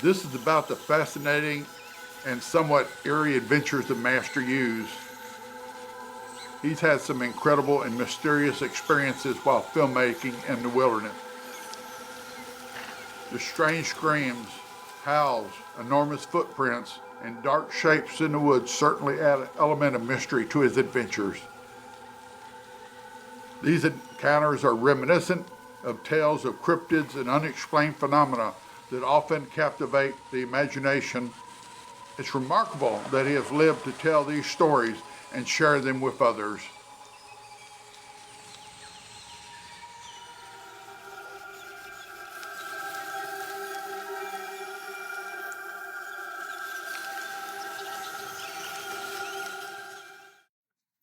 This is about the fascinating and somewhat eerie adventures of Master Hughes. He's had some incredible and mysterious experiences while filmmaking in the wilderness. The strange screams, howls, enormous footprints, and dark shapes in the woods certainly add an element of mystery to his adventures. These encounters are reminiscent of tales of cryptids and unexplained phenomena that often captivate the imagination. It's remarkable that he has lived to tell these stories and share them with others.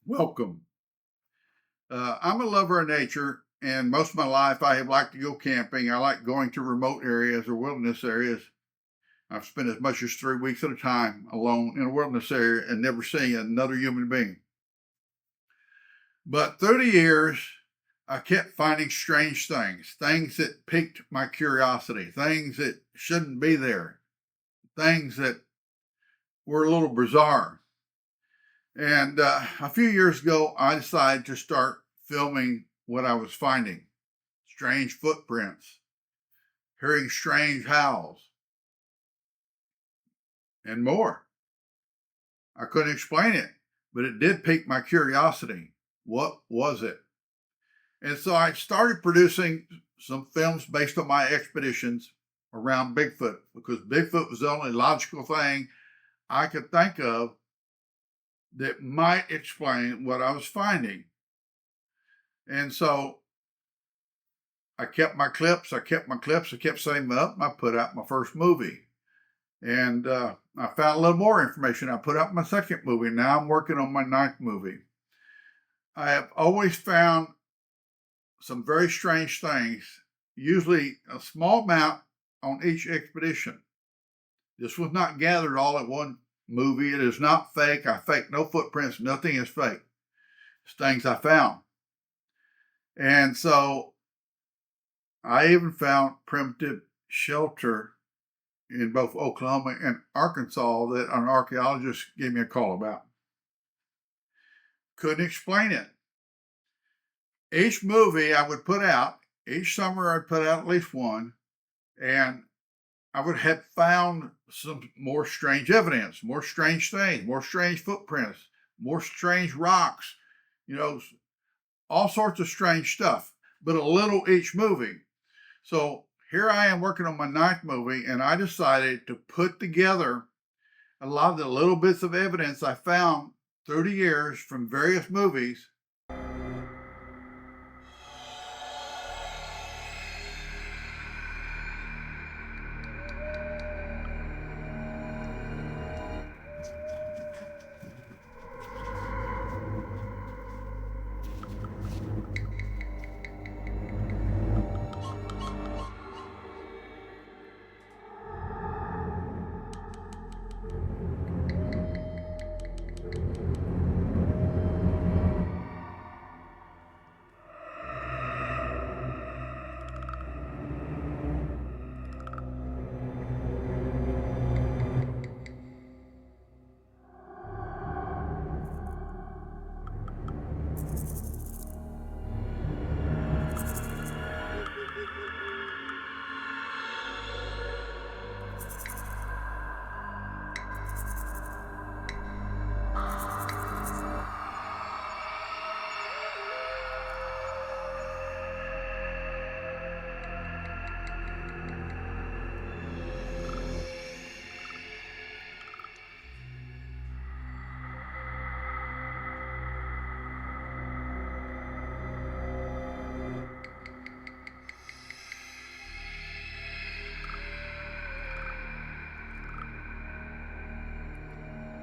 Welcome. I'm a lover of nature, and most of my life I have liked to go camping. I like going to remote areas or wilderness areas. I've spent as much as 3 weeks at a time alone in a wilderness area and never seeing another human being. But through the years, I kept finding strange things that piqued my curiosity, things that shouldn't be there, things that were a little bizarre. And a few years ago, I decided to start filming what I was finding. Strange footprints, hearing strange howls, and more. I couldn't explain it, but it did pique my curiosity. What was it? And so I started producing some films based on my expeditions around Bigfoot, because Bigfoot was the only logical thing I could think of that might explain what I was finding. And so I kept my clips, I kept saving them up, and I put out my first movie. And I found a little more information. I put out my second movie. Now I'm working on my 9th movie. I have always found some very strange things, usually a small amount on each expedition. This was not gathered all at one movie. It is not fake. I fake no footprints. Nothing is fake. It's things I found. And so I even found primitive shelter in both Oklahoma and Arkansas that an archaeologist gave me a call about. Couldn't explain it. Each movie I would put out, each summer I'd put out at least one, and I would have found some more strange evidence, more strange things, more strange footprints, more strange rocks, all sorts of strange stuff, but a little each movie. So here I am working on my 9th movie, and I decided to put together a lot of the little bits of evidence I found through the years from various movies.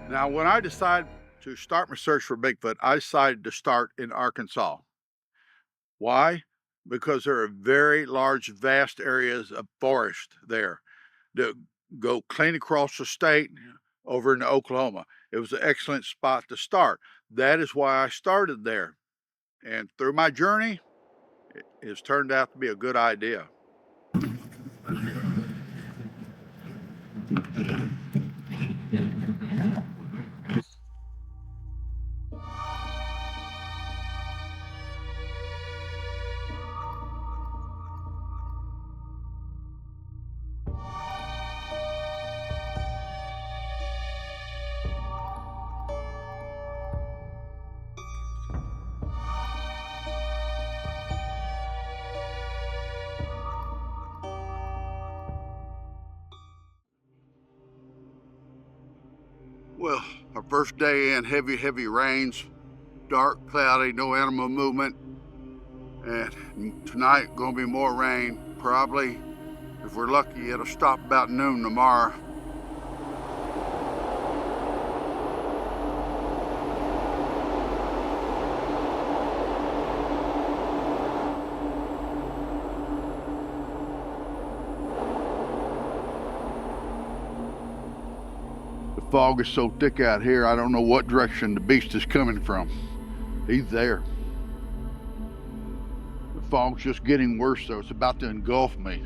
Now, when I decided to start my search for Bigfoot, I decided to start in Arkansas. Why? Because there are very large, vast areas of forest there that go clean across the state over into Oklahoma. It was an excellent spot to start. That is why I started there. And through my journey, it has turned out to be a good idea. Well, our first day in, heavy rains, dark, cloudy, no animal movement. And tonight, gonna be more rain. Probably, if we're lucky, it'll stop about noon tomorrow. The fog is so thick out here, I don't know what direction the beast is coming from. He's there. The fog's just getting worse, though. It's about to engulf me.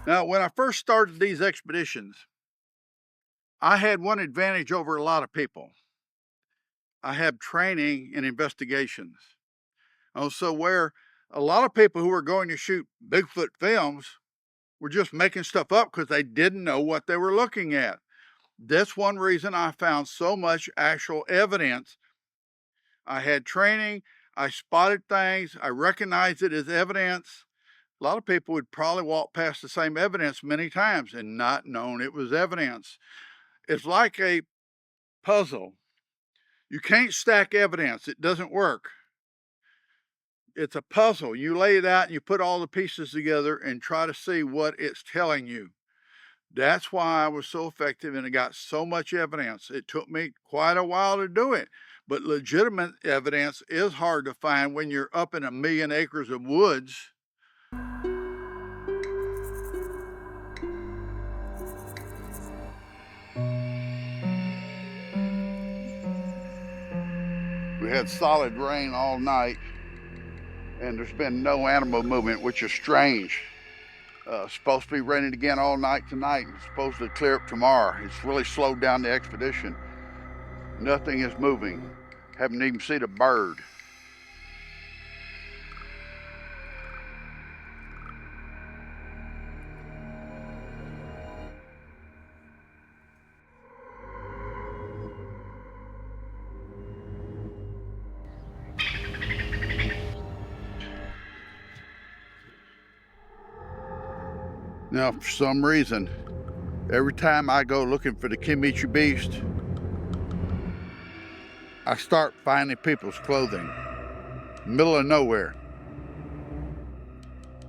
Now, when I first started these expeditions, I had one advantage over a lot of people. I had training in investigations. So where a lot of people who were going to shoot Bigfoot films were just making stuff up because they didn't know what they were looking at. That's one reason I found so much actual evidence. I had training, I spotted things, I recognized it as evidence. A lot of people would probably walk past the same evidence many times and not known it was evidence. It's like a puzzle. You can't stack evidence. It doesn't work. It's a puzzle. You lay it out and you put all the pieces together and try to see what it's telling you. That's why I was so effective and I got so much evidence. It took me quite a while to do it, but legitimate evidence is hard to find when you're up in 1,000,000 acres of woods. We had solid rain all night, and there's been no animal movement, which is strange. Supposed to be raining again all night tonight. It's supposed to clear up tomorrow. It's really slowed down the expedition. Nothing is moving. Haven't even seen a bird. Now, for some reason, every time I go looking for the Kiamichi beast, I start finding people's clothing, middle of nowhere,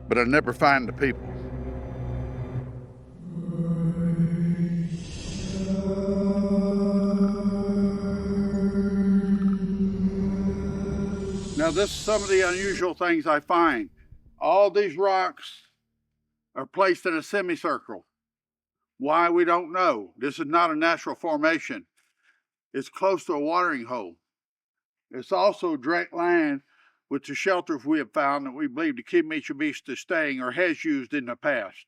but I never find the people. Now, this is some of the unusual things I find. All these rocks are placed in a semicircle. Why, we don't know. This is not a natural formation. It's close to a watering hole. It's also a direct line with the shelters we have found that we believe the Kiamichi beast is staying or has used in the past.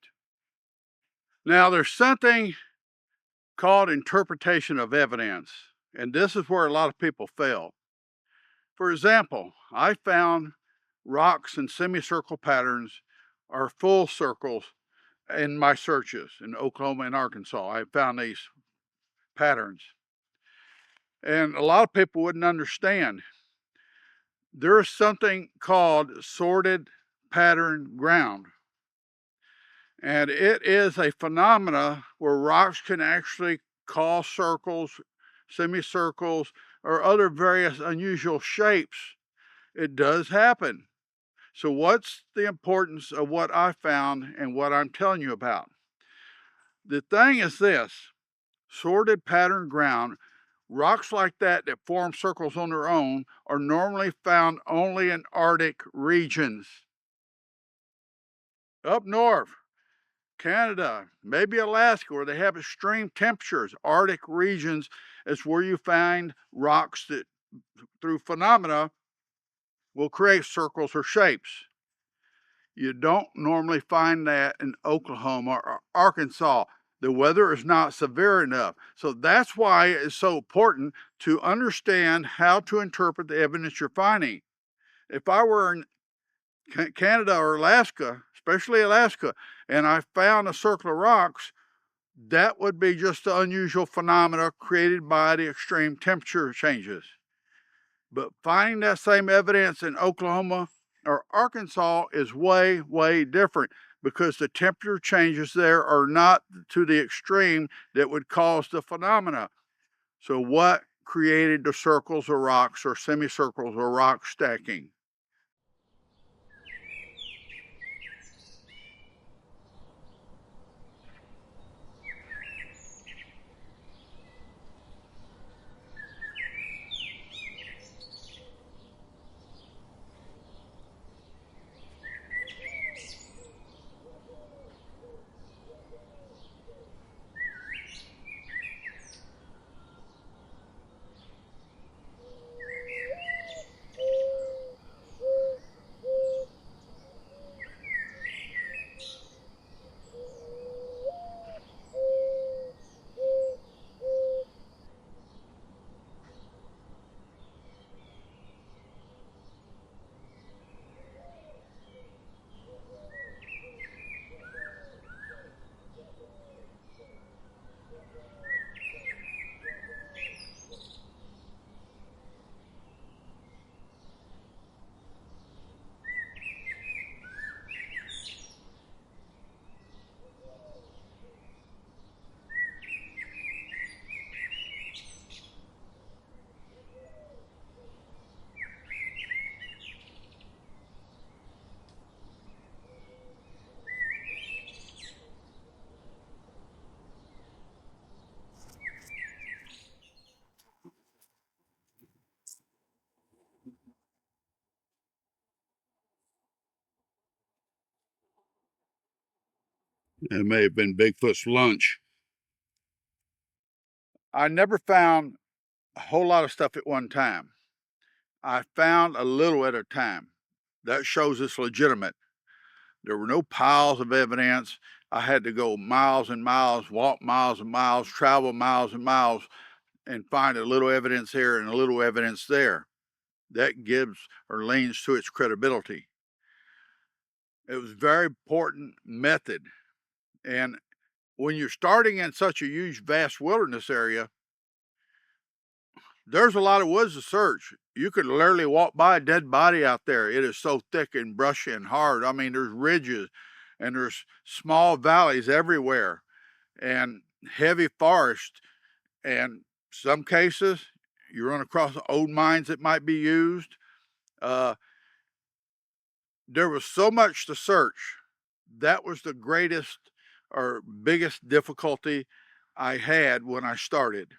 Now, there's something called interpretation of evidence, and this is where a lot of people fail. For example, I found rocks in semicircle patterns or full circles in my searches in Oklahoma and Arkansas. I found these patterns. And a lot of people wouldn't understand. There is something called sorted pattern ground. And it is a phenomena where rocks can actually cause circles, semicircles, or other various unusual shapes. It does happen. So what's the importance of what I found and what I'm telling you about? The thing is this: sorted pattern ground, rocks like that form circles on their own are normally found only in Arctic regions. Up north, Canada, maybe Alaska, where they have extreme temperatures, Arctic regions is where you find rocks that, through phenomena, will create circles or shapes. You don't normally find that in Oklahoma or Arkansas. The weather is not severe enough. So that's why it's so important to understand how to interpret the evidence you're finding. If I were in Canada or Alaska, especially Alaska, and I found a circle of rocks, that would be just the unusual phenomena created by the extreme temperature changes. But finding that same evidence in Oklahoma or Arkansas is way, way different, because the temperature changes there are not to the extreme that would cause the phenomena. So what created the circles or rocks or semicircles or rock stacking? It may have been Bigfoot's lunch. I never found a whole lot of stuff at one time. I found a little at a time. That shows it's legitimate. There were no piles of evidence. I had to go miles and miles, walk miles and miles, travel miles and miles, and find a little evidence here and a little evidence there. That gives or leans to its credibility. It was a very important method. And when you're starting in such a huge, vast wilderness area, there's a lot of woods to search. You could literally walk by a dead body out there. It is so thick and brushy and hard. I mean, there's ridges and there's small valleys everywhere and heavy forest. And some cases, you run across old mines that might be used. There was so much to search. That was the greatest or biggest difficulty I had when I started.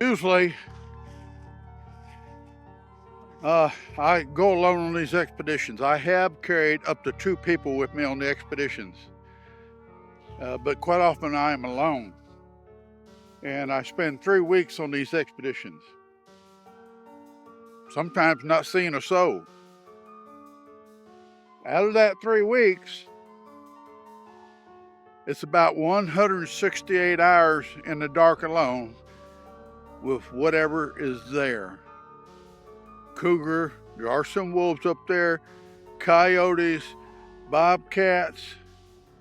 Usually, I go alone on these expeditions. I have carried up to 2 people with me on the expeditions, but quite often I am alone. And I spend 3 weeks on these expeditions, sometimes not seeing a soul. Out of that 3 weeks, it's about 168 hours in the dark alone with whatever is there. Cougar, there are some wolves up there, coyotes, bobcats,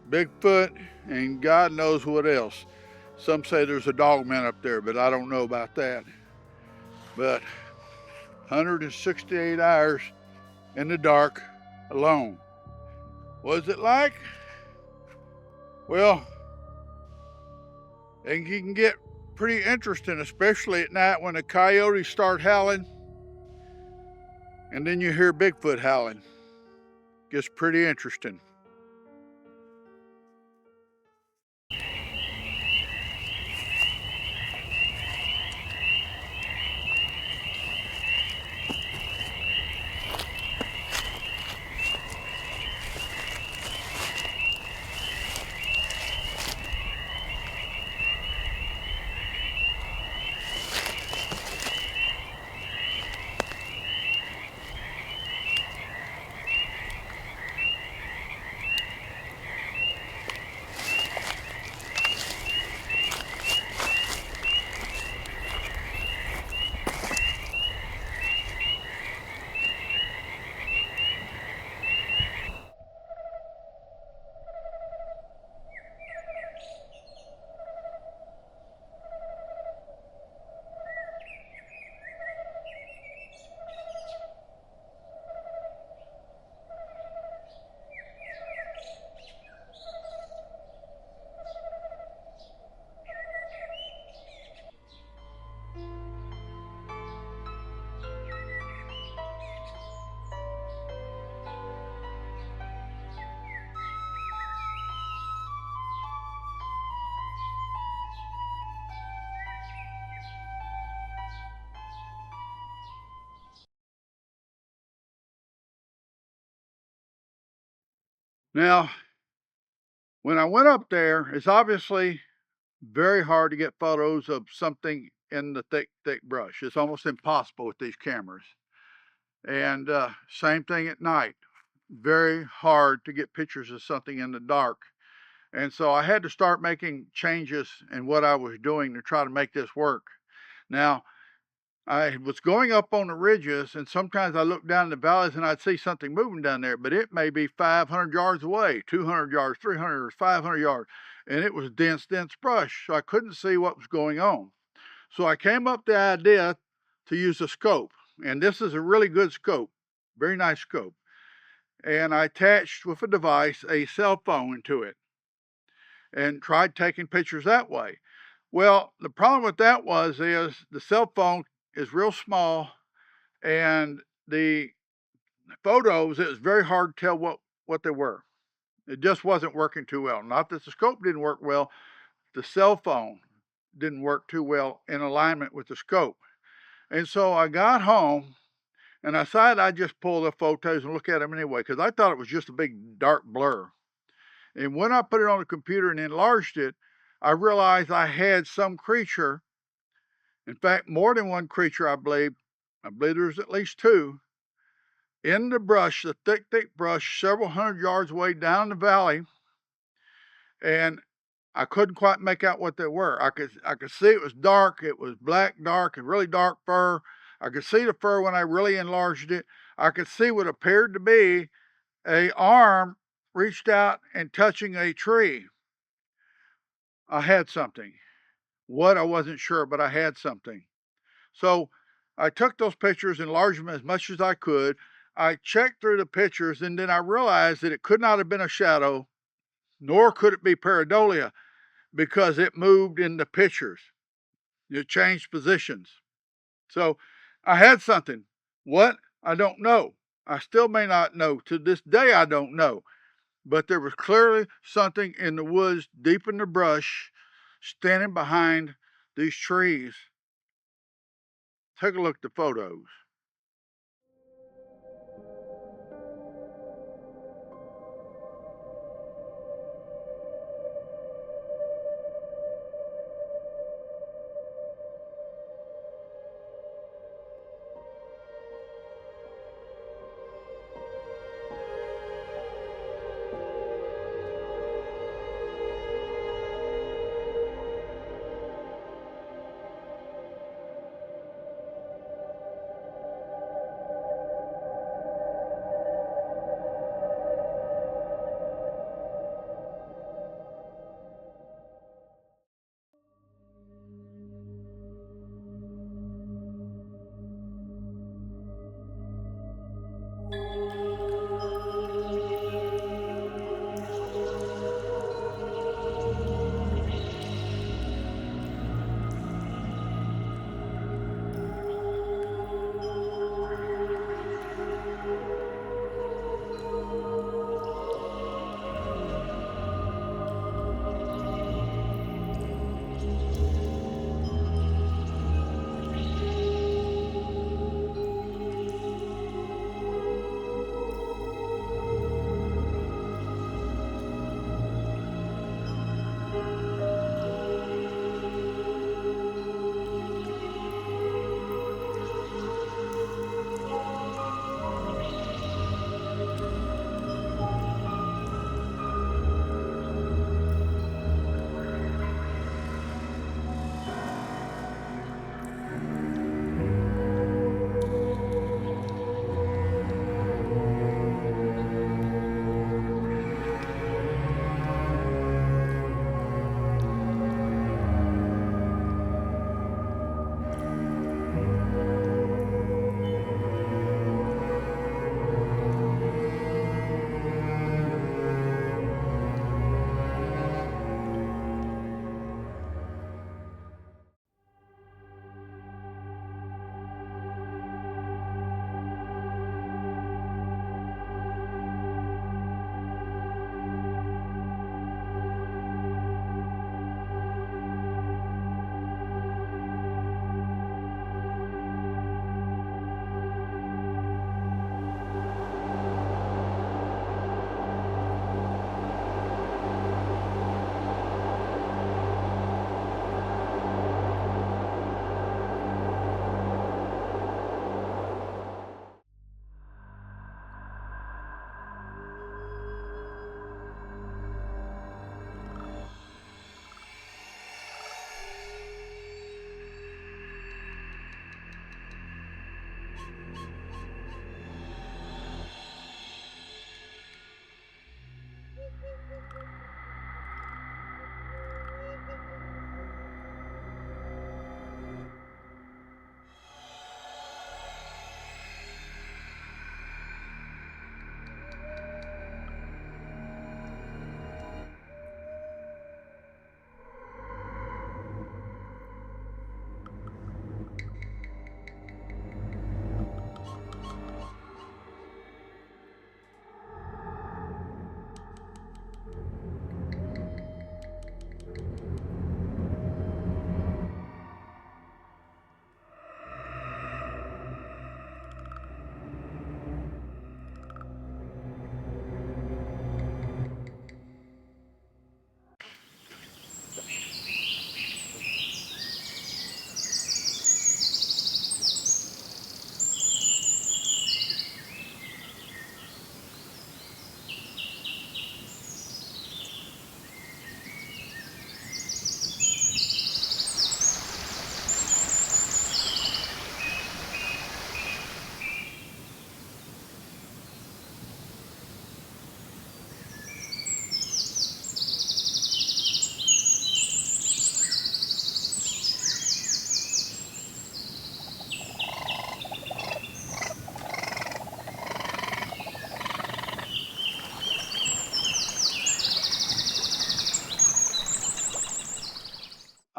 Bigfoot, and God knows what else. Some say there's a dogman up there, but I don't know about that. But 168 hours in the dark alone. What's it like? Well, it can get pretty interesting, especially at night when the coyotes start howling and then you hear Bigfoot howling. Gets pretty interesting. Now, when I went up there, it's obviously very hard to get photos of something in the thick, thick brush. It's almost impossible with these cameras. And same thing at night. Very hard to get pictures of something in the dark. And so I had to start making changes in what I was doing to try to make this work. Now, I was going up on the ridges, and sometimes I looked down the valleys and I'd see something moving down there, but it may be 500 yards away, 200 yards, 300, 500 yards, and it was dense, dense brush, so I couldn't see what was going on. So I came up with the idea to use a scope, and this is a really good scope, very nice scope. And I attached with a device a cell phone to it and tried taking pictures that way. Well, the problem with that is the cell phone is real small, and the photos, it was very hard to tell what they were. It just wasn't working too well. Not that the scope didn't work well, the cell phone didn't work too well in alignment with the scope. And so I got home and I decided I'd just pull the photos and look at them anyway, because I thought it was just a big dark blur. And when I put it on the computer and enlarged it, I realized I had some creature, in fact, more than one creature, I believe there's at least 2, in the brush, the thick, thick brush, several hundred yards away down the valley. And I couldn't quite make out what they were. I could see it was dark. It was black, dark, and really dark fur. I could see the fur when I really enlarged it. I could see what appeared to be a arm reached out and touching a tree. I had something. What, I wasn't sure, but I had something. So I took those pictures, enlarged them as much as I could. I checked through the pictures, and then I realized that it could not have been a shadow, nor could it be pareidolia, because it moved in the pictures. It changed positions. So I had something. What? I don't know. I still may not know. To this day, I don't know. But there was clearly something in the woods, deep in the brush, standing behind these trees. Take a look at the photos.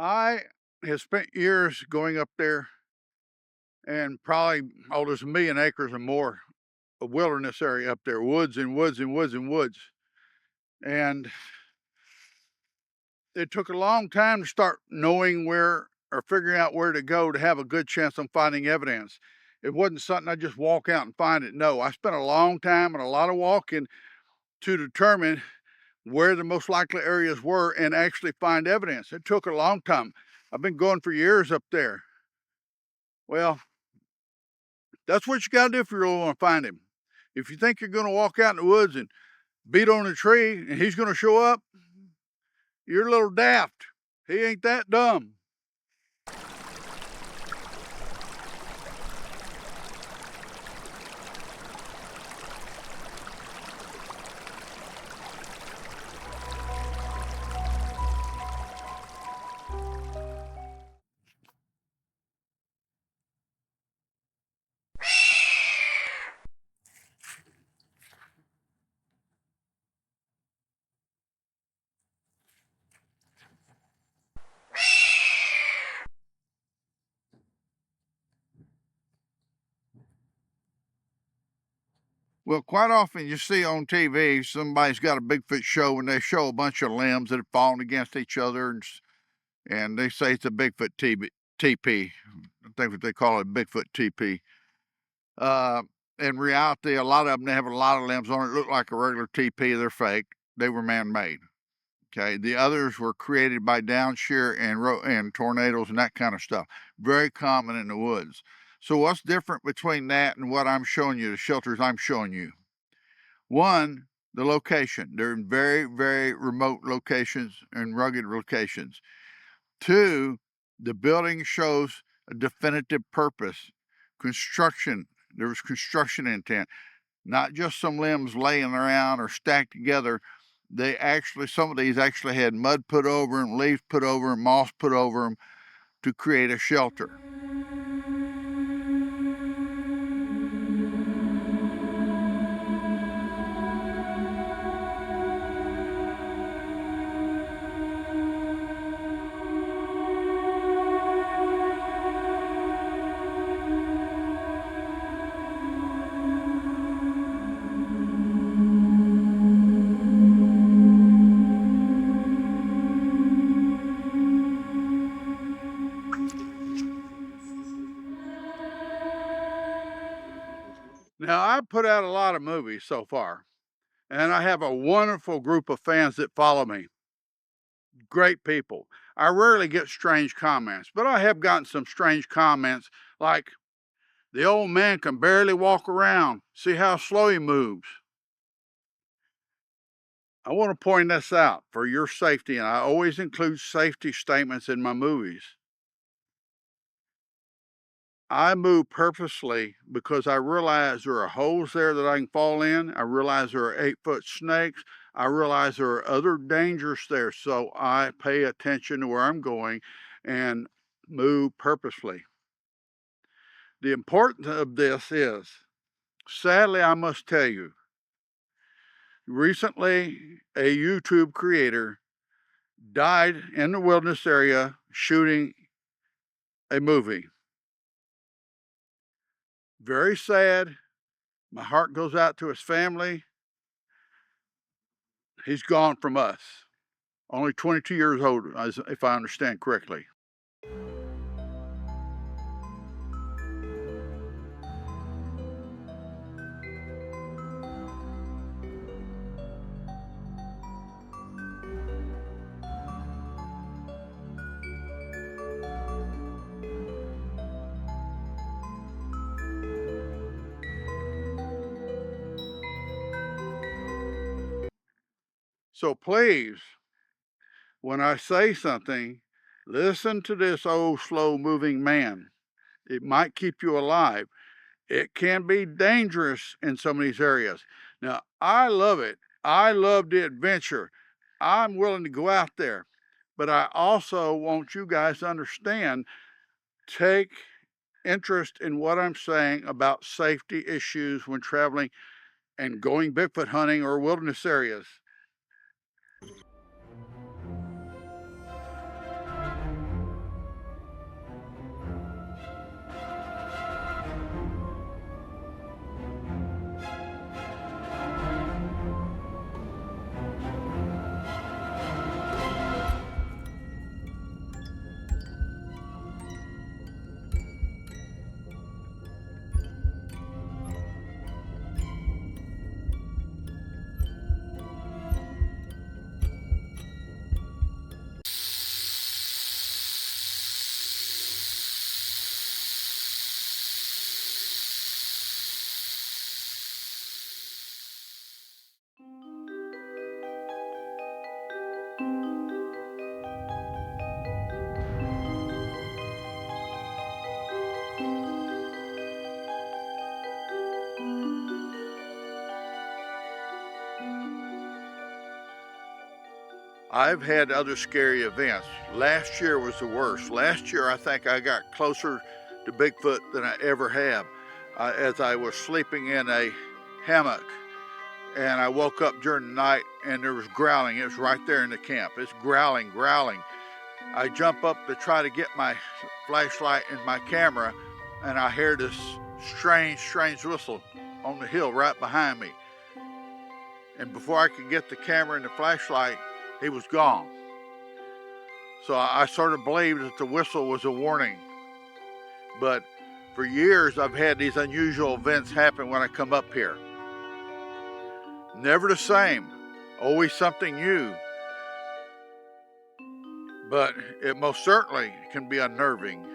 I have spent years going up there and probably, oh, there's 1,000,000 acres or more of wilderness area up there, woods and woods and woods and woods. And it took a long time to start knowing where or figuring out where to go to have a good chance on finding evidence. It wasn't something I just walk out and find it. No, I spent a long time and a lot of walking to determine where the most likely areas were and actually find evidence. It took a long time. I've been going for years up there. Well, that's what you got to do if you really want to find him. If you think you're going to walk out in the woods and beat on a tree and he's going to show up, you're a little daft. He ain't that dumb. Well, quite often you see on TV somebody's got a Bigfoot show and they show a bunch of limbs that have fallen against each other, and they say it's a Bigfoot TP. I think what they call it, Bigfoot TP. In reality, a lot of them, they have a lot of limbs on it. Look like a regular TP. They're fake. They were man-made. Okay. The others were created by downshear and tornadoes and that kind of stuff. Very common in the woods. So what's different between that and what I'm showing you, the shelters I'm showing you? One, the location. They're in very, very remote locations and rugged locations. Two, the building shows a definitive purpose. Construction. There was construction intent. Not just some limbs laying around or stacked together. Some of these actually had mud put over them, leaves put over them, moss put over them to create a shelter. Now, I've put out a lot of movies so far, and I have a wonderful group of fans that follow me. Great people. I rarely get strange comments, but I have gotten some strange comments like, the old man can barely walk around. See how slow he moves. I want to point this out for your safety, and I always include safety statements in my movies. I move purposely because I realize there are holes there that I can fall in. I realize there are 8-foot snakes. I realize there are other dangers there. So I pay attention to where I'm going and move purposely. The importance of this is, sadly, I must tell you, recently a YouTube creator died in the wilderness area shooting a movie. Very sad. My heart goes out to his family. He's gone from us. Only 22 years old, if I understand correctly. So please, when I say something, listen to this old slow-moving man. It might keep you alive. It can be dangerous in some of these areas. Now, I love it. I love the adventure. I'm willing to go out there. But I also want you guys to understand, take interest in what I'm saying about safety issues when traveling and going Bigfoot hunting or wilderness areas. I've had other scary events. Last year was the worst. Last year, I think I got closer to Bigfoot than I ever have. As I was sleeping in a hammock, and I woke up during the night, and there was growling. It was right there in the camp. It's growling, growling. I jump up to try to get my flashlight and my camera, and I hear this strange whistle on the hill right behind me. And before I could get the camera and the flashlight, he was gone. So I sort of believed that the whistle was a warning. But for years, I've had these unusual events happen when I come up here. Never the same, always something new. But it most certainly can be unnerving.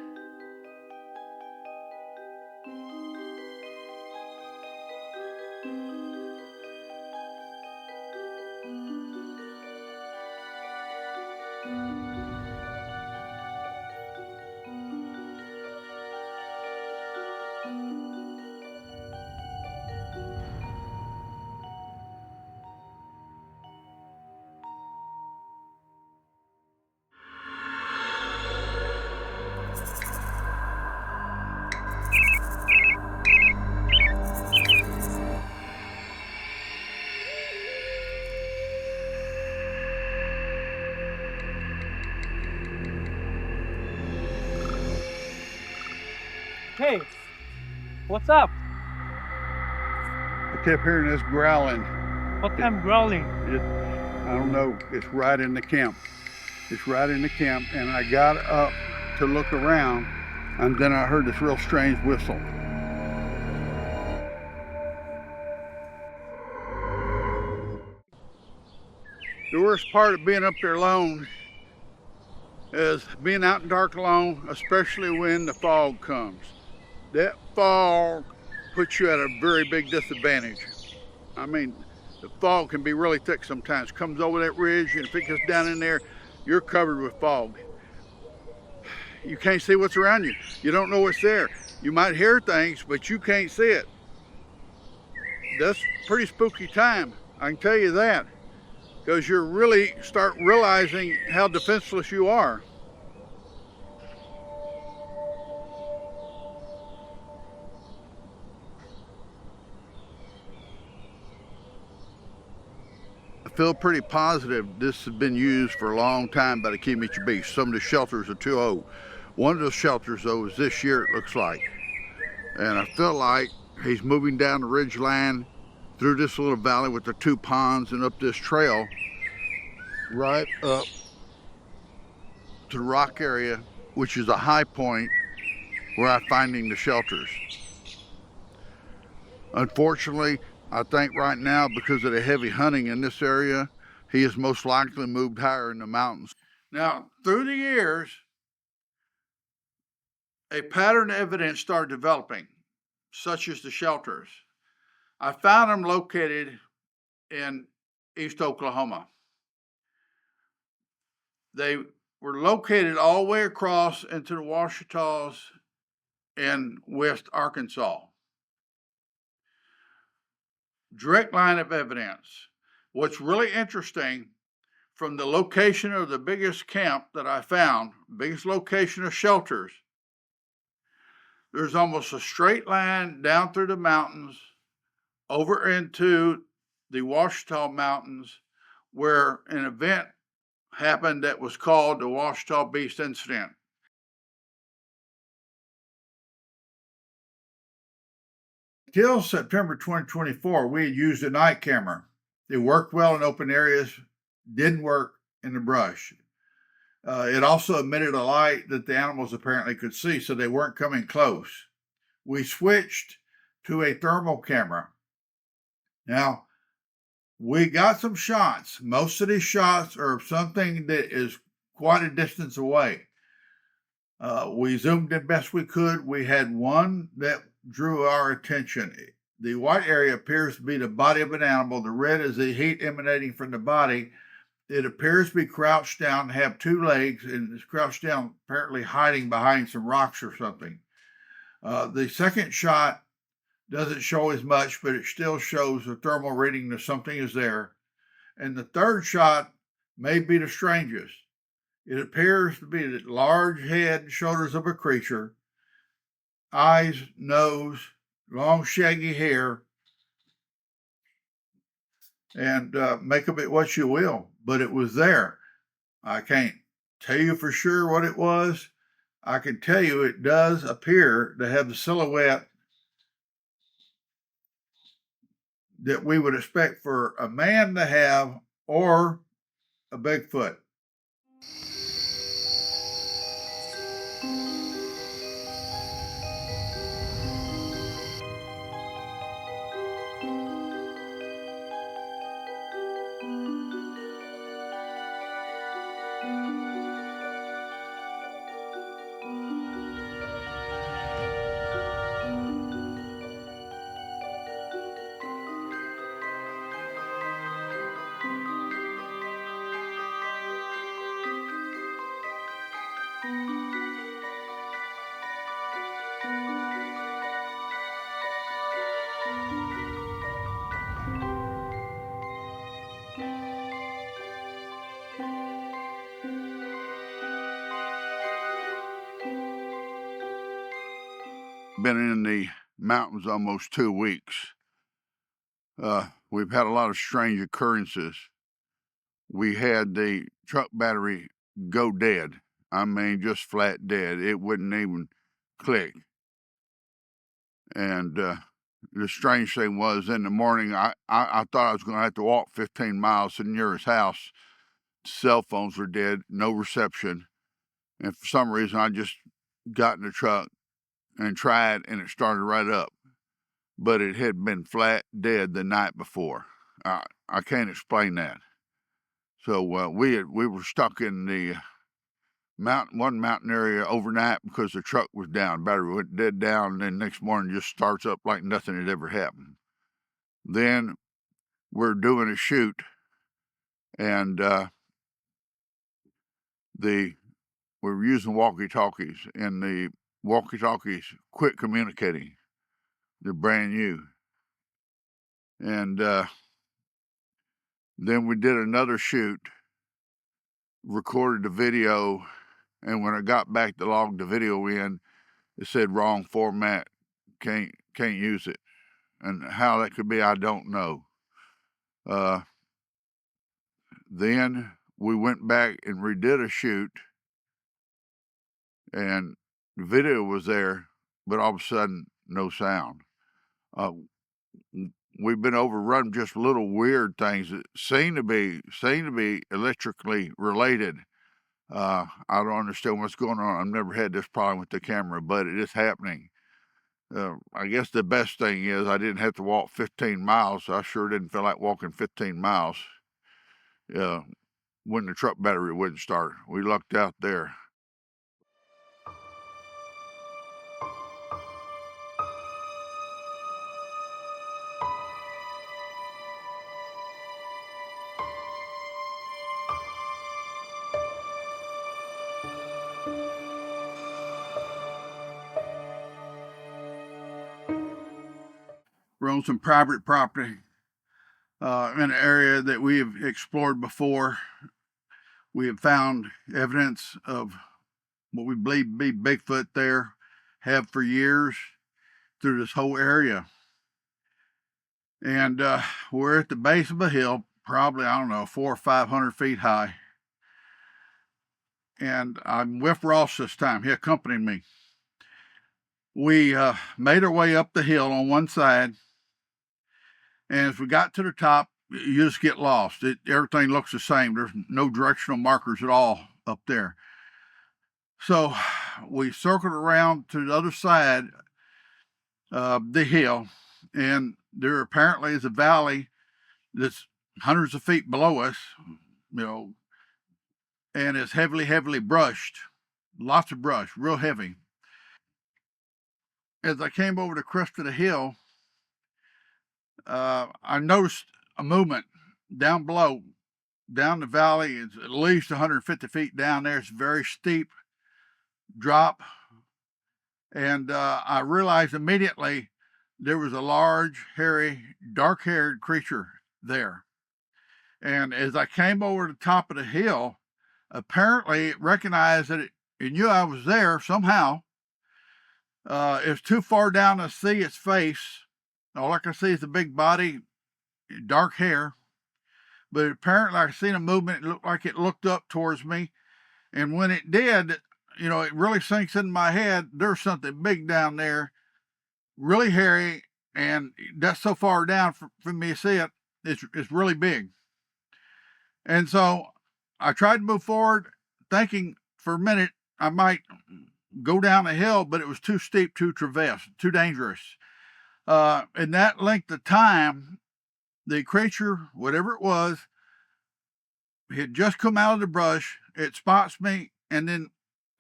Hey, what's up? I kept hearing this growling. What kind of growling? I don't know. It's right in the camp. It's right in the camp, and I got up to look around, and then I heard this real strange whistle. The worst part of being up there alone is being out in dark alone, especially when the fog comes. That fog puts you at a very big disadvantage. I mean, the fog can be really thick sometimes. Comes over that ridge, and if it gets down in there, you're covered with fog. You can't see what's around you. You don't know what's there. You might hear things, but you can't see it. That's a pretty spooky time, I can tell you that, because you really start realizing how defenseless you are. I feel pretty positive this has been used for a long time by the Kiamichi Beast. Some of the shelters are too old. One of those shelters, though, is this year, it looks like. And I feel like he's moving down the ridge line through this little valley with the two ponds and up this trail right up to the rock area, which is a high point where I'm finding the shelters. Unfortunately, I think right now, because of the heavy hunting in this area, he has most likely moved higher in the mountains. Now, through the years, a pattern of evidence started developing, such as the shelters. I found them located in East Oklahoma. They were located all the way across into the Ouachitas in West Arkansas. Direct line of evidence. What's really interesting, from the location of the biggest camp that I found, biggest location of shelters, there's almost a straight line down through the mountains over into the Ouachita Mountains, where an event happened that was called the Ouachita Beast Incident. Till September 2024, we had used a night camera. It worked well in open areas, didn't work in the brush. It also emitted a light that the animals apparently could see, so they weren't coming close. We switched to a thermal camera. Now, we got some shots. Most of these shots are something that is quite a distance away. We zoomed in best we could. We had one that drew our attention. The white area appears to be the body of an animal. The red is the heat emanating from the body. It appears to be crouched down and have two legs, and it's crouched down, apparently hiding behind some rocks or something. The second shot doesn't show as much, but it still shows a thermal reading that something is there. And the third shot may be the strangest. It appears to be the large head and shoulders of a creature, eyes, nose, long shaggy hair, and make of it what you will, but it was there. I can't tell you for sure what it was. I can tell you it does appear to have the silhouette that we would expect for a man to have or a Bigfoot. Been in the mountains almost 2 weeks. We've had a lot of strange occurrences. We had the truck battery go dead. I mean, just flat dead. It wouldn't even click. And the strange thing was, in the morning, I thought I was going to have to walk 15 miles to the nearest house. Cell phones were dead, no reception. And for some reason, I just got in the truck and tried, and it started right up. But it had been flat dead the night before. I can't explain that. So we were stuck in the one mountain area overnight because the truck was down. Battery went dead down, and then next morning just starts up like nothing had ever happened. Then we're doing a shoot, and we're using walkie-talkies, and the walkie-talkies quit communicating. They're brand new. And then we did another shoot, recorded the video, and when I got back to log the video in, it said wrong format, can't use it. And how that could be, I don't know. Then we went back and redid a shoot, and the video was there, but all of a sudden, no sound. We've been overrun just little weird things that seem to be electrically related. I don't understand what's going on. I've never had this problem with the camera, but it is happening. I guess the best thing is I didn't have to walk 15 miles. I sure didn't feel like walking 15 miles when the truck battery wouldn't start. We lucked out there. We're on some private property in an area that we have explored before. We have found evidence of what we believe to be Bigfoot there, have for years through this whole area. And we're at the base of a hill, probably, I don't know, 400 or 500 feet high. And I'm with Ross this time. He accompanied me. We made our way up the hill on one side. And as we got to the top, you just get lost. Everything looks the same. There's no directional markers at all up there. So we circled around to the other side of the hill, and there apparently is a valley that's hundreds of feet below us, and it's heavily brushed. Lots of brush, real heavy. As I came over the crest of the hill, I noticed a movement down below, down the valley. It's at least 150 feet down there. It's a very steep drop. And I realized immediately there was a large, hairy, dark-haired creature there. And as I came over the top of the hill, apparently it recognized that it knew I was there somehow. It was too far down to see its face. All I could see is the big body, dark hair. But apparently I seen a movement. It looked like it looked up towards me. And when it did, you know, it really sinks in my head. There's something big down there, really hairy, and that's so far down for me to see it. It's really big. And so I tried to move forward, thinking for a minute I might go down a hill, but it was too steep to traverse, too dangerous. In that length of time, the creature, whatever it was, had just come out of the brush. It spots me and then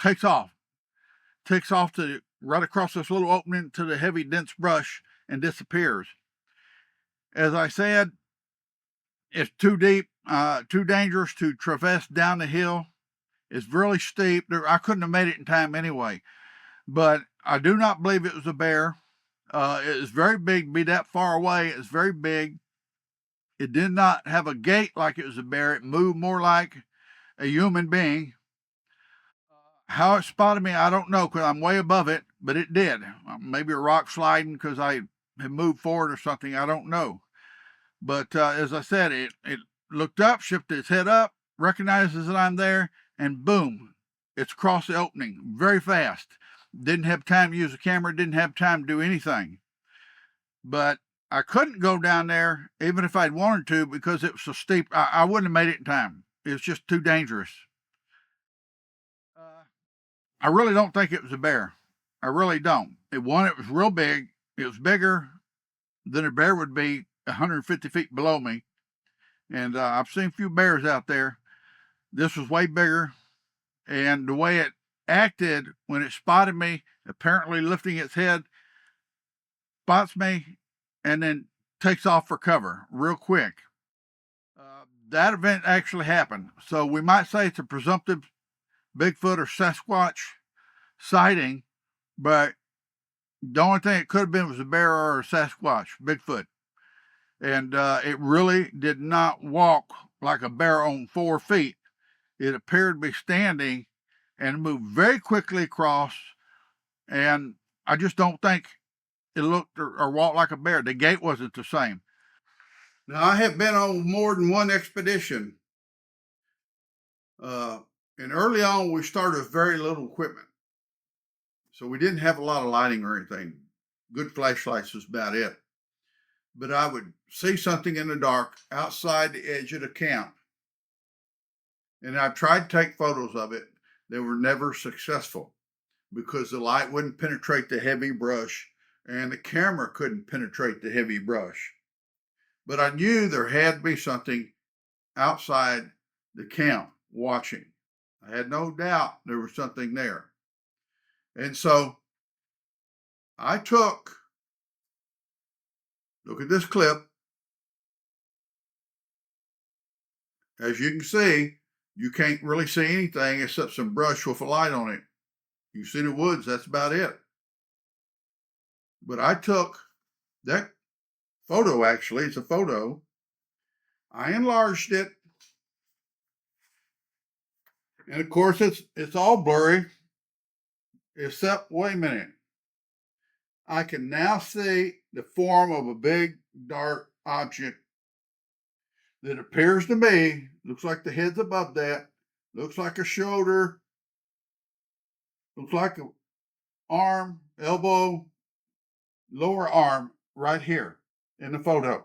takes off. Takes off to right across this little opening to the heavy, dense brush and disappears. As I said, it's too deep, too dangerous to traverse down the hill. It's really steep. I couldn't have made it in time anyway. But I do not believe it was a bear. It is very big. To be that far away, it's very big. It did not have a gait like it was a bear. It moved more like a human being. How it spotted me, I don't know, because I'm way above it, but it did. Maybe a rock sliding because I had moved forward or something. I don't know. But as I said, it looked up, shifted its head up, recognizes that I'm there, and boom, it's across the opening very fast. Didn't have time to use the camera, didn't have time to do anything. But I couldn't go down there, even if I'd wanted to, because it was so steep. I wouldn't have made it in time. It was just too dangerous. I really don't think it was a bear. I really don't. It was real big. It was bigger than a bear would be 150 feet below me. And I've seen a few bears out there. This was way bigger. And the way it acted when it spotted me, apparently lifting its head, spots me, and then takes off for cover real quick. That event actually happened. So we might say it's a presumptive Bigfoot or Sasquatch sighting, but the only thing it could have been was a bear or a Sasquatch, Bigfoot. And it really did not walk like a bear on 4 feet. It appeared to be standing and moved very quickly across. And I just don't think it looked or walked like a bear. The gait wasn't the same. Now, I have been on more than one expedition. And early on, we started with very little equipment. So we didn't have a lot of lighting or anything. Good flashlights was about it. But I would see something in the dark outside the edge of the camp. And I tried to take photos of it. They were never successful because the light wouldn't penetrate the heavy brush and the camera couldn't penetrate the heavy brush. But I knew there had to be something outside the camp watching. I had no doubt there was something there. And so I look at this clip. As you can see, you can't really see anything except some brush with a light on it. You see the woods, that's about it. But I took that photo, actually, it's a photo. I enlarged it. And of course, it's all blurry, except, wait a minute. I can now see the form of a big, dark object that appears to me, looks like the head's above that, looks like a shoulder, looks like an arm, elbow, lower arm right here in the photo.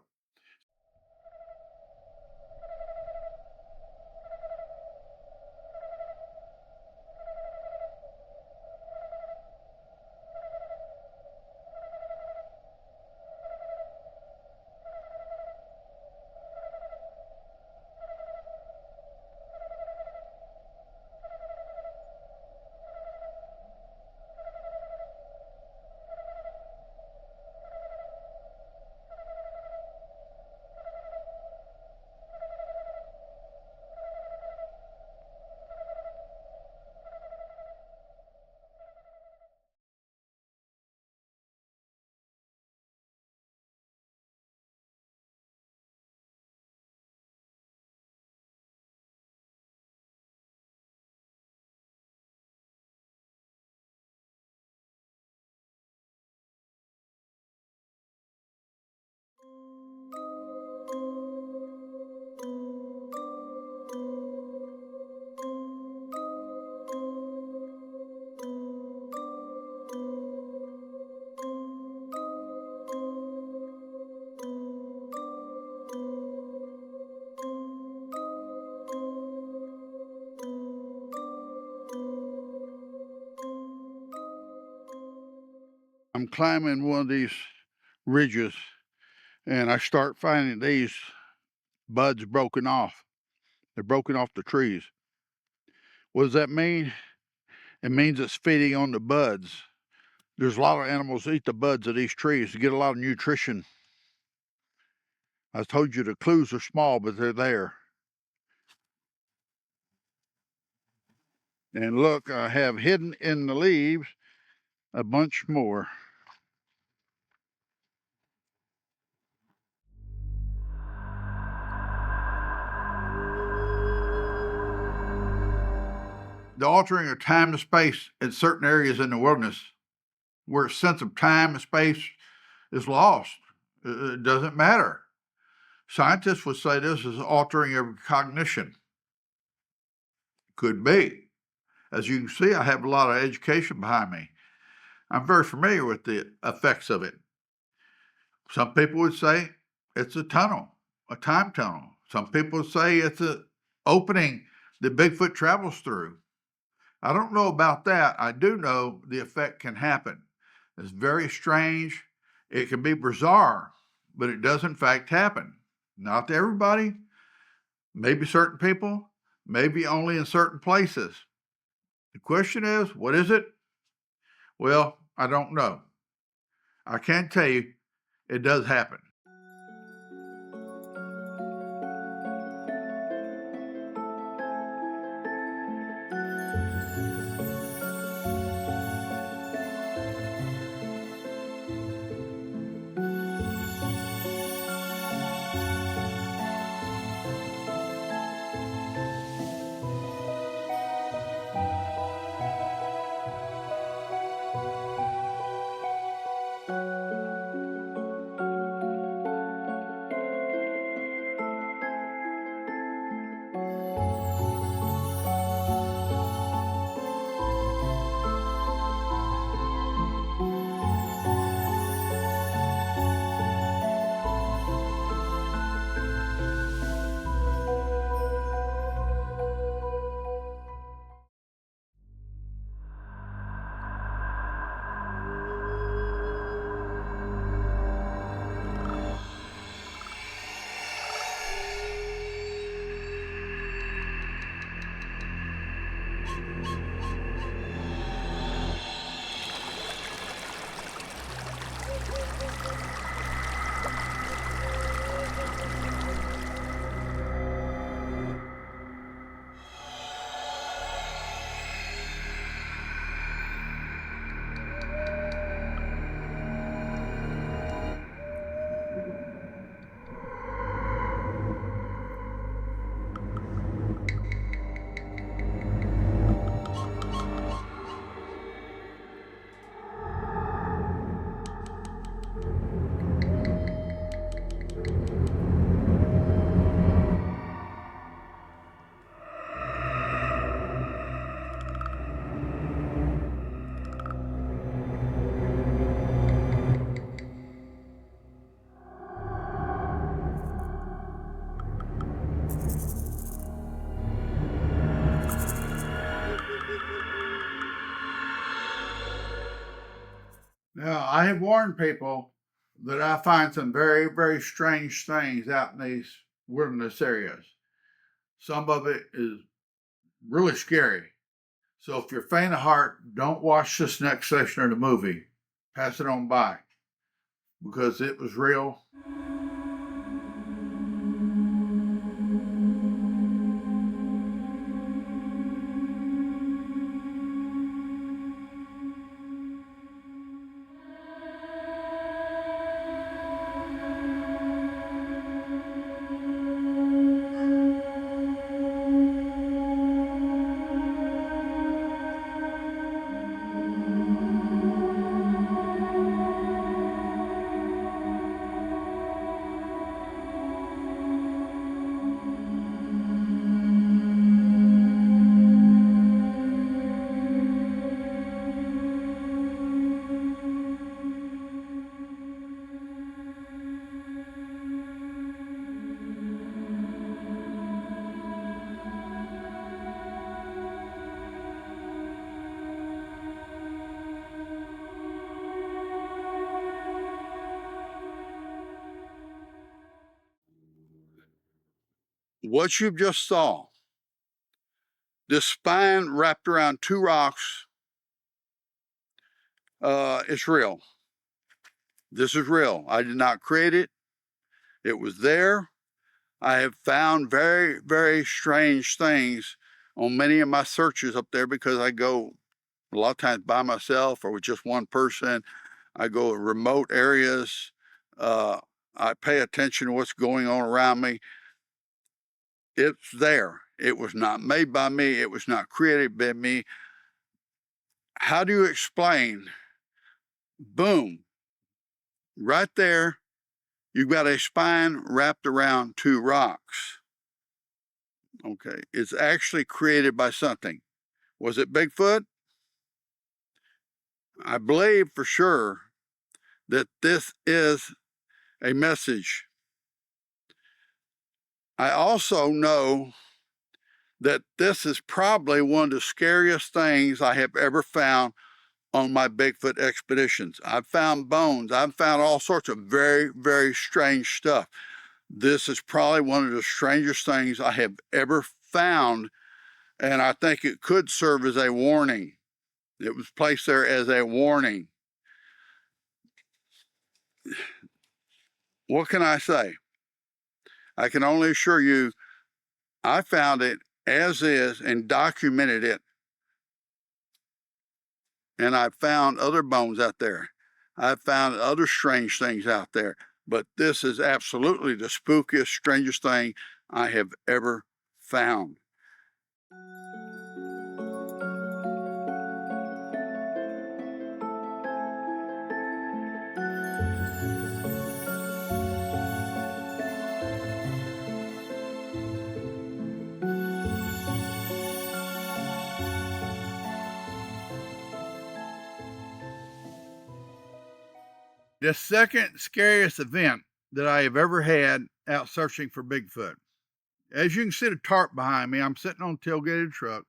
climbing one of these ridges and I start finding these buds broken off. They're broken off the trees. What does that mean? It means it's feeding on the buds. There's a lot of animals that eat the buds of these trees to get a lot of nutrition. I told you the clues are small, but they're there. And look, I have hidden in the leaves a bunch more. The altering of time and space in certain areas in the wilderness where a sense of time and space is lost. It doesn't matter. Scientists would say this is altering of cognition. Could be. As you can see, I have a lot of education behind me. I'm very familiar with the effects of it. Some people would say it's a tunnel, a time tunnel. Some people would say it's an opening that Bigfoot travels through. I don't know about that. I do know the effect can happen. It's very strange. It can be bizarre, but it does in fact happen. Not to everybody, maybe certain people, maybe only in certain places. The question is, what is it? Well, I don't know. I can tell you it does happen. Now, I have warned people that I find some very, very strange things out in these wilderness areas. Some of it is really scary. So if you're faint of heart, don't watch this next section of the movie. Pass it on by because it was real. what you just saw, this spine wrapped around two rocks, it's real. This is real. I did not create it. It was there. I have found very, very strange things on many of my searches up there because I go a lot of times by myself or with just one person. I go to remote areas. I pay attention to what's going on around me. It's there. It was not made by me. It was not created by me. How do you explain? Boom. Right there, you've got a spine wrapped around two rocks. Okay, it's actually created by something. Was it Bigfoot? I believe for sure that this is a message. I also know that this is probably one of the scariest things I have ever found on my Bigfoot expeditions. I've found bones. I've found all sorts of very, very strange stuff. This is probably one of the strangest things I have ever found, and I think it could serve as a warning. It was placed there as a warning. What can I say? I can only assure you, I found it as is and documented it. And I found other bones out there. I've found other strange things out there. But this is absolutely the spookiest, strangest thing I have ever found. The second scariest event that I have ever had out searching for Bigfoot. As you can see the tarp behind me, I'm sitting on a tailgated truck,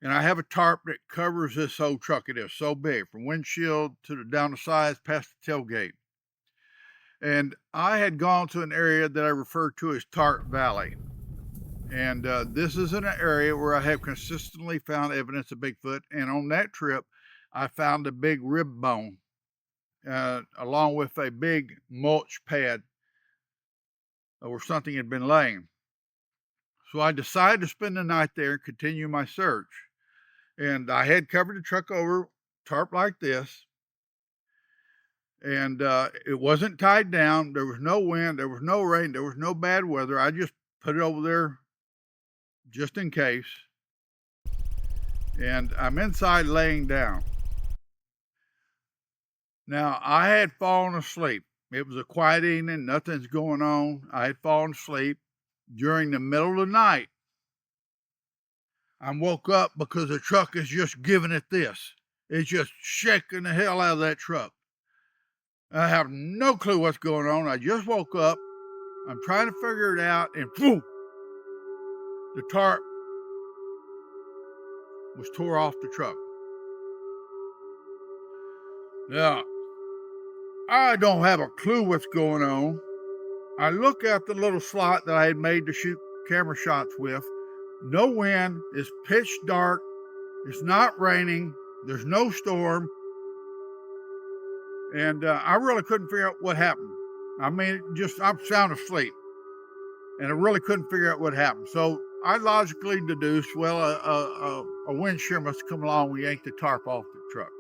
and I have a tarp that covers this whole truck. It is so big, from windshield to down the sides past the tailgate. And I had gone to an area that I refer to as Tarp Valley. And this is an area where I have consistently found evidence of Bigfoot. And on that trip, I found a big rib bone, along with a big mulch pad where something had been laying. So I decided to spend the night there and continue my search. And I had covered the truck over, tarp like this. And it wasn't tied down. There was no wind. There was no rain. There was no bad weather. I just put it over there just in case. And I'm inside laying down. Now, I had fallen asleep. It was a quiet evening. Nothing's going on. I had fallen asleep. During the middle of the night, I woke up because the truck is just giving it this. It's just shaking the hell out of that truck. I have no clue what's going on. I just woke up. I'm trying to figure it out, and boom, the tarp was tore off the truck. Now, I don't have a clue what's going on. I look at the little slot that I had made to shoot camera shots with. No wind. It's pitch dark. It's not raining. There's no storm. And I really couldn't figure out what happened. I mean, I'm sound asleep. And I really couldn't figure out what happened. So I logically deduced, well, a wind shear must come along and yank the tarp off the truck.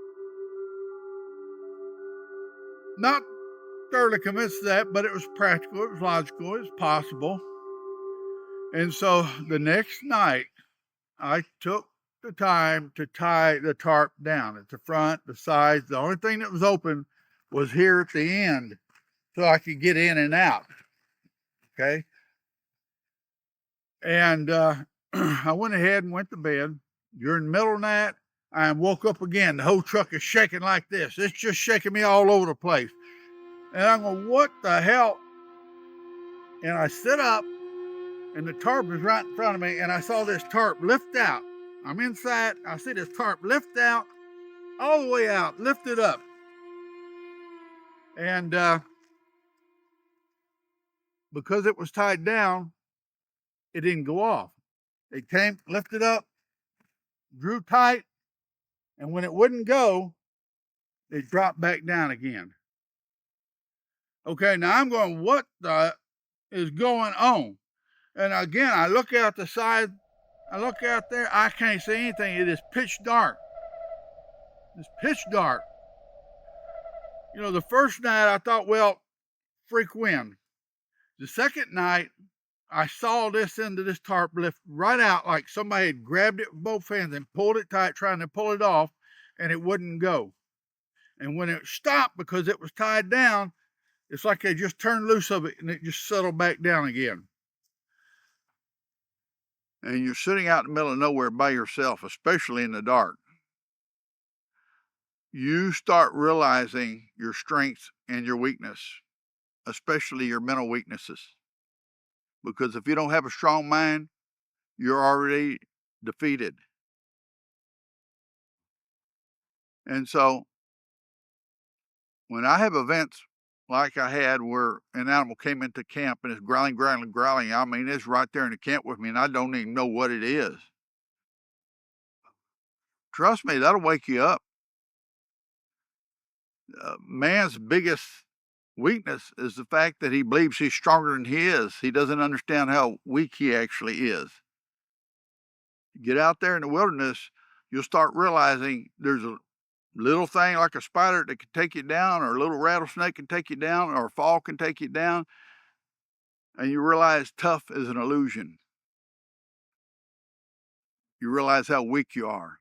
Not thoroughly convinced of that, but it was practical, it was logical, it was possible. And so the next night, I took the time to tie the tarp down at the front, the sides. The only thing that was open was here at the end, so I could get in and out. Okay. And I went ahead and went to bed. During the middle of the night, I woke up again. The whole truck is shaking like this. It's just shaking me all over the place. And I'm going, what the hell? And I sit up, and the tarp is right in front of me, and I saw this tarp lift out. I'm inside. I see this tarp lift out, all the way out, lift it up. And because it was tied down, it didn't go off. It came, lifted up, drew tight, and when it wouldn't go, it dropped back down again. Okay, now I'm going, what the is going on? And again, I look out the side, I look out there, I can't see anything. It is pitch dark. It's pitch dark. You know, the first night I thought, well, freak wind. The second night, I saw this end of this tarp lift right out like somebody had grabbed it with both hands and pulled it tight, trying to pull it off, and it wouldn't go. And when it stopped because it was tied down, it's like they just turned loose of it and it just settled back down again. And you're sitting out in the middle of nowhere by yourself, especially in the dark. You start realizing your strengths and your weakness, especially your mental weaknesses. Because if you don't have a strong mind, you're already defeated. And so when I have events like I had where an animal came into camp and is growling, I mean, it's right there in the camp with me and I don't even know what it is. Trust me, that'll wake you up. Man's biggest weakness is the fact that he believes he's stronger than he is. He doesn't understand how weak he actually is. Get out there in the wilderness, you'll start realizing there's a little thing like a spider that can take you down, or a little rattlesnake can take you down, or a fall can take you down, and you realize tough is an illusion. You realize how weak you are.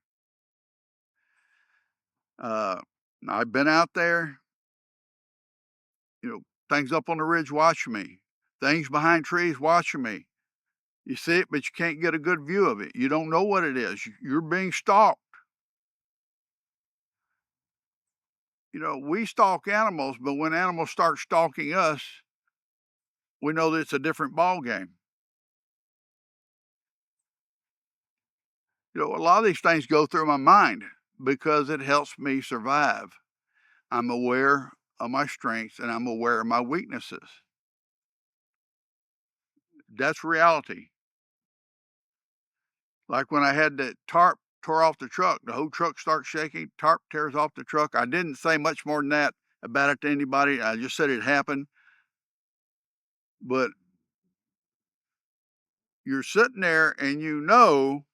I've been out there, you know, things up on the ridge watching me, things behind trees watching me. You see it, but you can't get a good view of it. You don't know what it is. You're being stalked. You know, we stalk animals, but when animals start stalking us, we know that it's a different ball game. You know, a lot of these things go through my mind because it helps me survive. I'm aware of my strengths and I'm aware of my weaknesses. That's reality. Like when I had that tarp tore off the truck, the whole truck starts shaking, tarp tears off the truck. I didn't say much more than that about it to anybody. I just said it happened. But you're sitting there and you know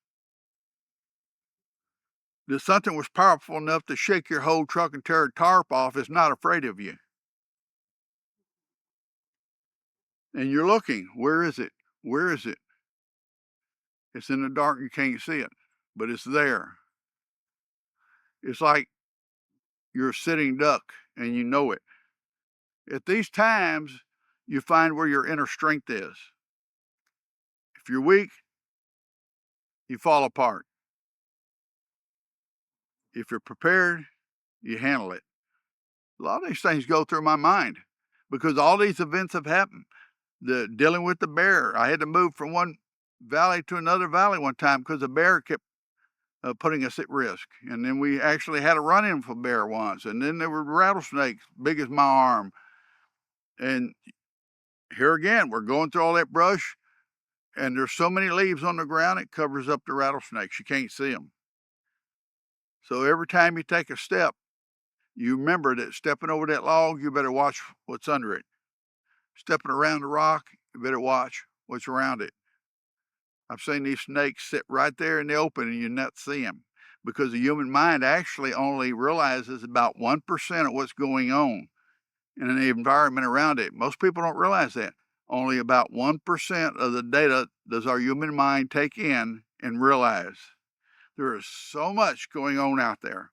that something was powerful enough to shake your whole truck and tear a tarp off is not afraid of you. And you're looking, where is it? Where is it? It's in the dark, you can't see it, but it's there. It's like you're a sitting duck and you know it. At these times, you find where your inner strength is. If you're weak, you fall apart. If you're prepared, you handle it. A lot of these things go through my mind because all these events have happened. The dealing with the bear, I had to move from one valley to another valley one time because the bear kept putting us at risk. And then we actually had a run-in for bear once. And then there were rattlesnakes big as my arm. And here again, we're going through all that brush, and there's so many leaves on the ground, it covers up the rattlesnakes. You can't see them. So every time you take a step, you remember that stepping over that log, you better watch what's under it. Stepping around the rock, you better watch what's around it. I've seen these snakes sit right there in the open and you not see them because the human mind actually only realizes about 1% of what's going on in the environment around it. Most people don't realize that. Only about 1% of the data does our human mind take in and realize. There is so much going on out there.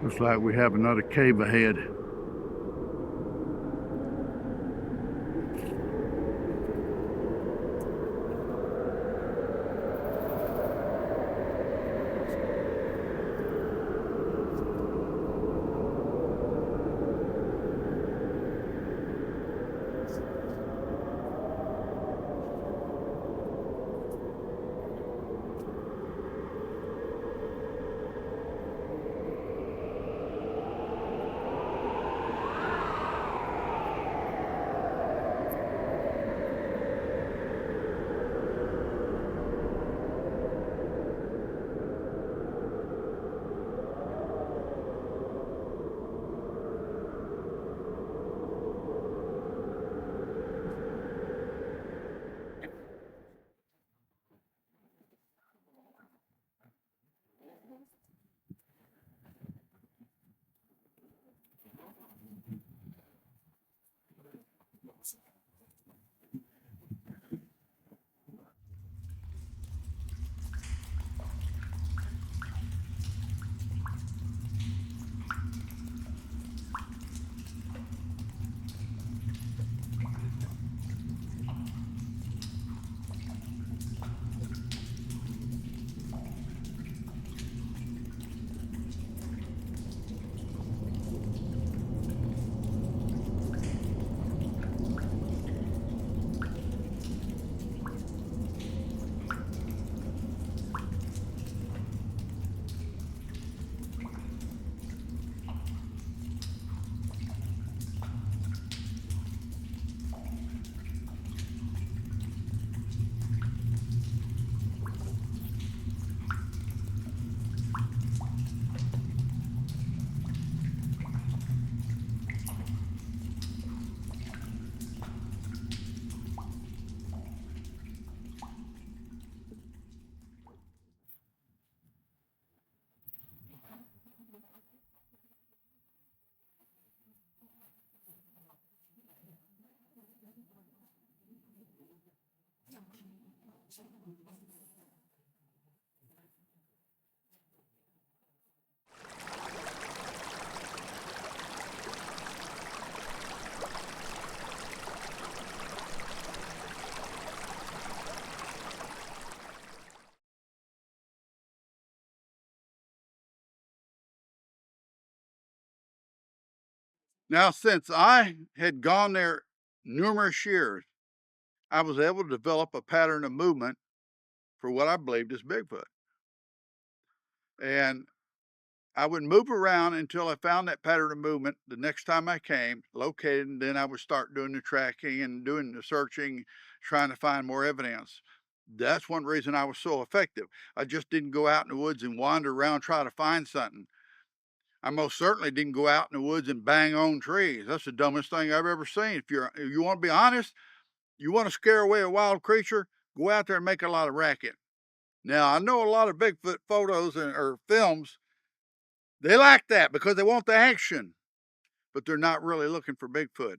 Looks like we have another cave ahead. Now, since I had gone there numerous years, I was able to develop a pattern of movement for what I believed is Bigfoot. And I would move around until I found that pattern of movement the next time I came, located, and then I would start doing the tracking and doing the searching, trying to find more evidence. That's one reason I was so effective. I just didn't go out in the woods and wander around trying to find something. I most certainly didn't go out in the woods and bang on trees. That's the dumbest thing I've ever seen. If you want to be honest, you want to scare away a wild creature, go out there and make a lot of racket. Now, I know a lot of Bigfoot photos or films, they like that because they want the action, but they're not really looking for Bigfoot.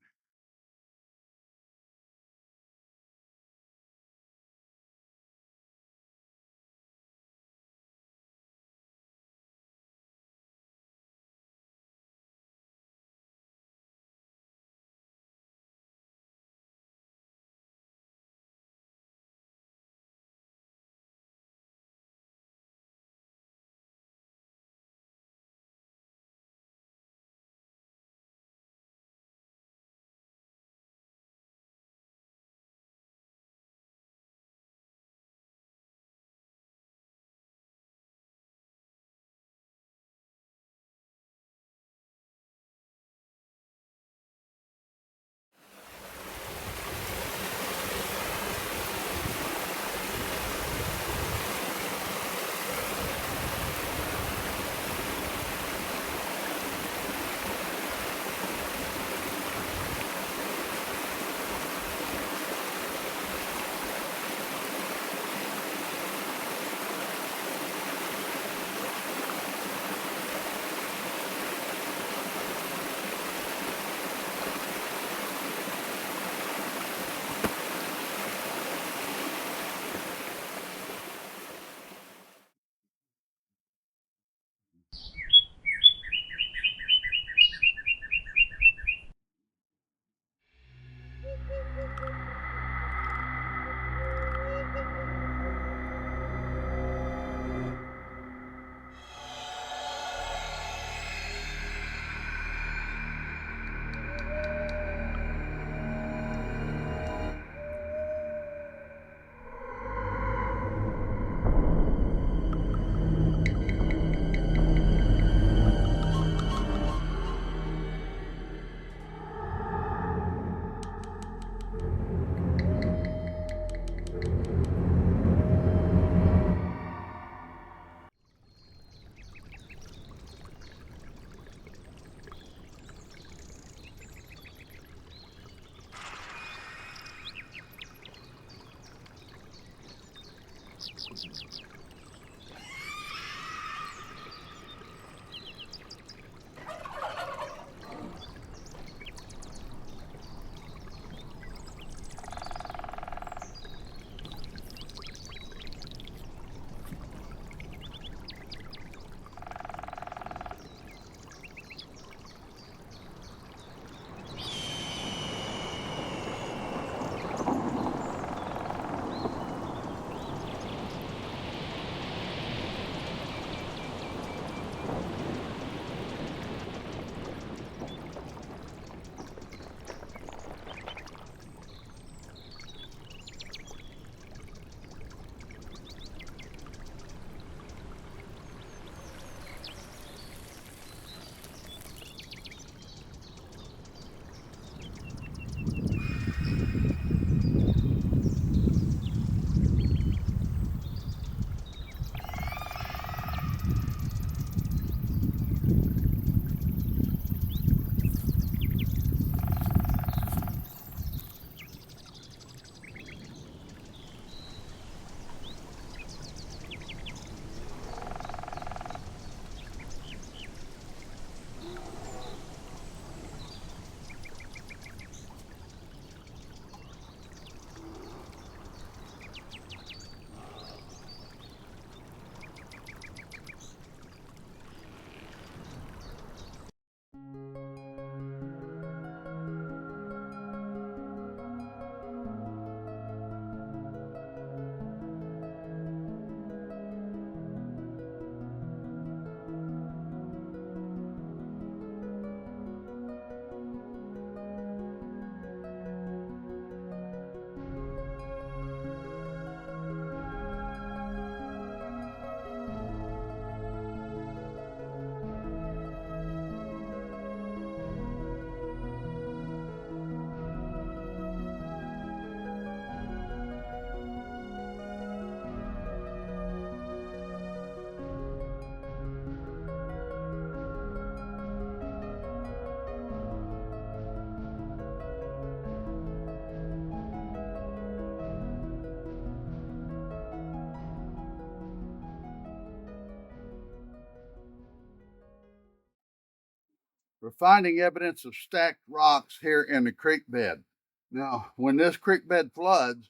We're finding evidence of stacked rocks here in the creek bed. Now, when this creek bed floods,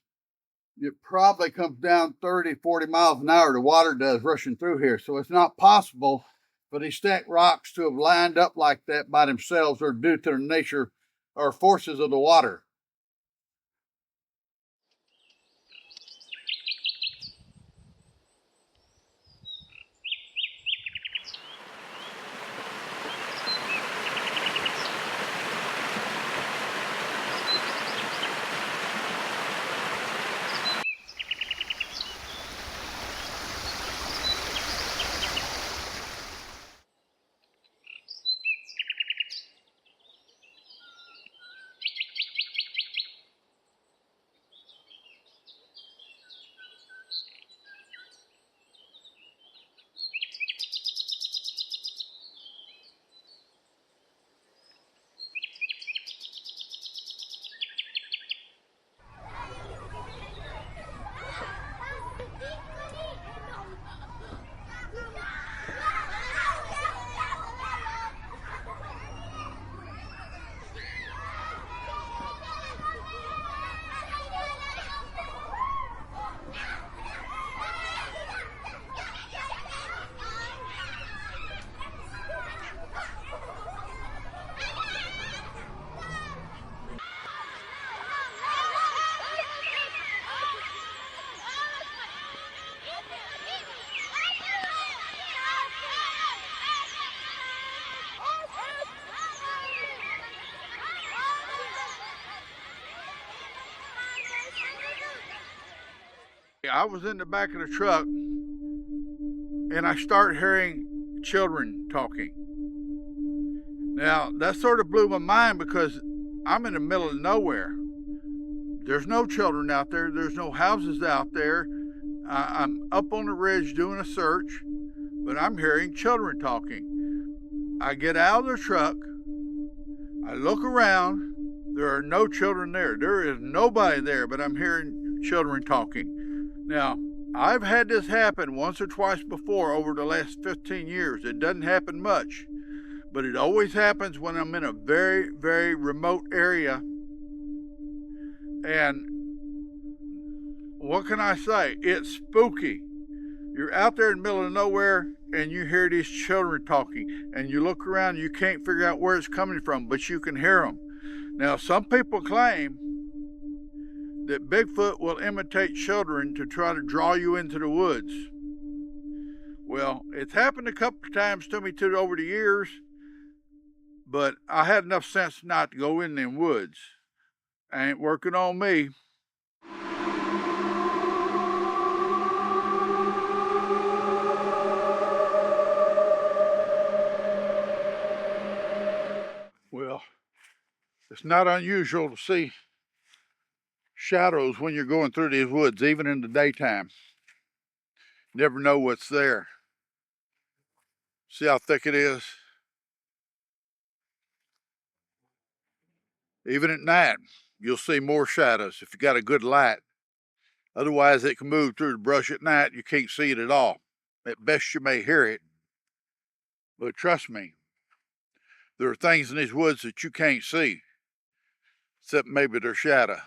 it probably comes down 30, 40 miles an hour, the water does, rushing through here. So it's not possible for these stacked rocks to have lined up like that by themselves or due to the nature or forces of the water. I was in the back of the truck and I start hearing children talking. Now, that sort of blew my mind because I'm in the middle of nowhere. There's no children out there. There's no houses out there. I'm up on the ridge doing a search, but I'm hearing children talking. I get out of the truck. I look around. There are no children there. There is nobody there, but I'm hearing children talking. Now, I've had this happen once or twice before over the last 15 years. It doesn't happen much, but it always happens when I'm in a very, very remote area. And what can I say? It's spooky. You're out there in the middle of nowhere and you hear these children talking, and you look around and you can't figure out where it's coming from, but you can hear them. Now, some people claim that Bigfoot will imitate children to try to draw you into the woods. Well, it's happened a couple of times to me too over the years, but I had enough sense not to go in them woods. Ain't working on me. Well, it's not unusual to see shadows when you're going through these woods, even in the daytime. Never know what's there. See how thick it is? Even at night, you'll see more shadows if you got a good light. Otherwise, it can move through the brush at night. You can't see it at all. At best, you may hear it. But trust me, there are things in these woods that you can't see, except maybe their shadow.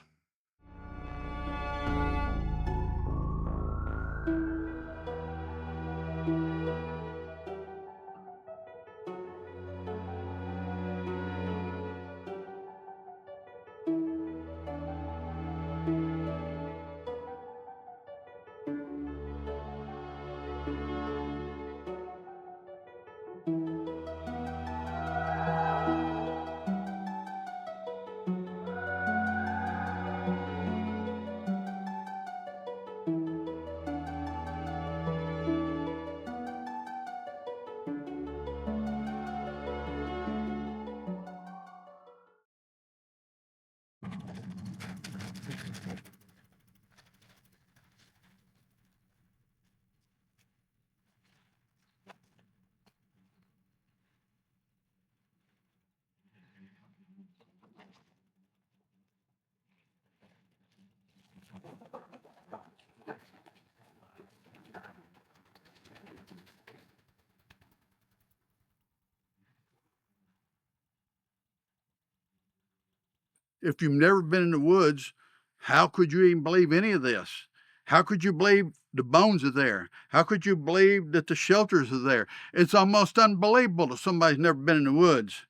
If you've never been in the woods, how could you even believe any of this? How could you believe the bones are there? How could you believe that the shelters are there? It's almost unbelievable that somebody's never been in the woods.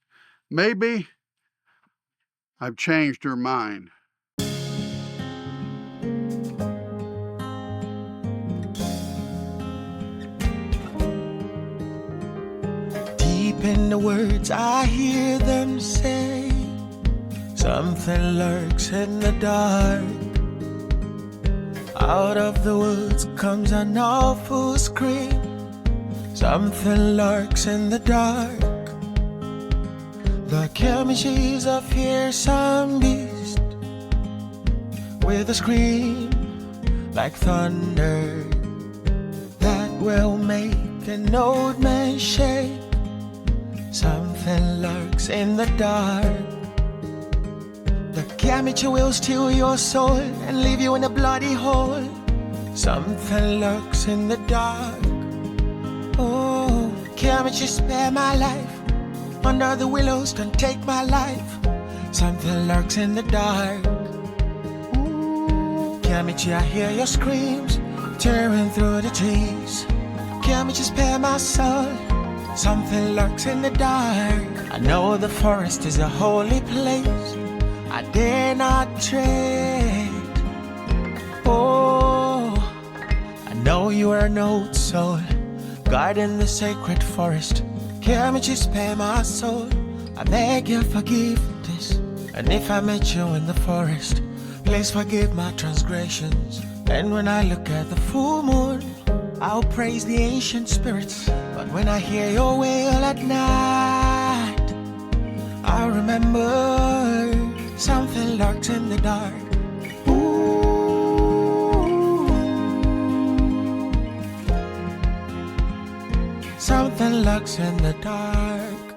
Maybe I've changed her mind. Deep in the words I hear them say, something lurks in the dark. Out of the woods comes an awful scream. Something lurks in the dark. The chemistry's a fearsome beast with a scream like thunder that will make an old man shake. Something lurks in the dark. The chemistry will steal your soul and leave you in a bloody hole. Something lurks in the dark. Oh, chemistry spare my life. Under the willows don't take my life. Something lurks in the dark. Ooh, chemistry, I hear your screams tearing through the trees. Chemistry spare my soul. Something lurks in the dark. I know the forest is a holy place. I dare not tread. Oh, I know you are an old soul, guarding the sacred forest. Can you spare my soul? I beg your forgiveness. And if I met you in the forest, please forgive my transgressions. And when I look at the full moon, I'll praise the ancient spirits. But when I hear your wail at night, I'll remember something lurks in the dark. Ooh, something lurks in the dark.